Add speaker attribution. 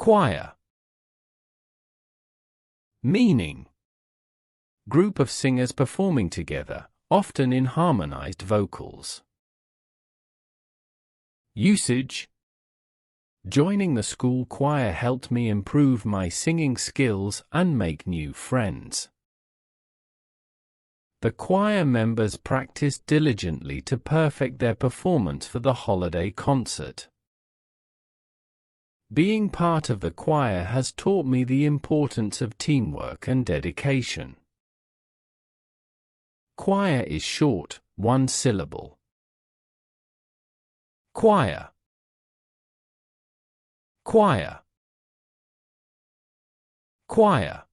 Speaker 1: Choir. Meaning: group of singers performing together, often in harmonized vocals. Usage: joining the school choir helped me improve my singing skills and make new friends. The choir members practiced diligently to perfect their performance for the holiday concert. Being part of the choir has taught me the importance of teamwork and dedication. Choir is short, one syllable. Choir. Choir. Choir.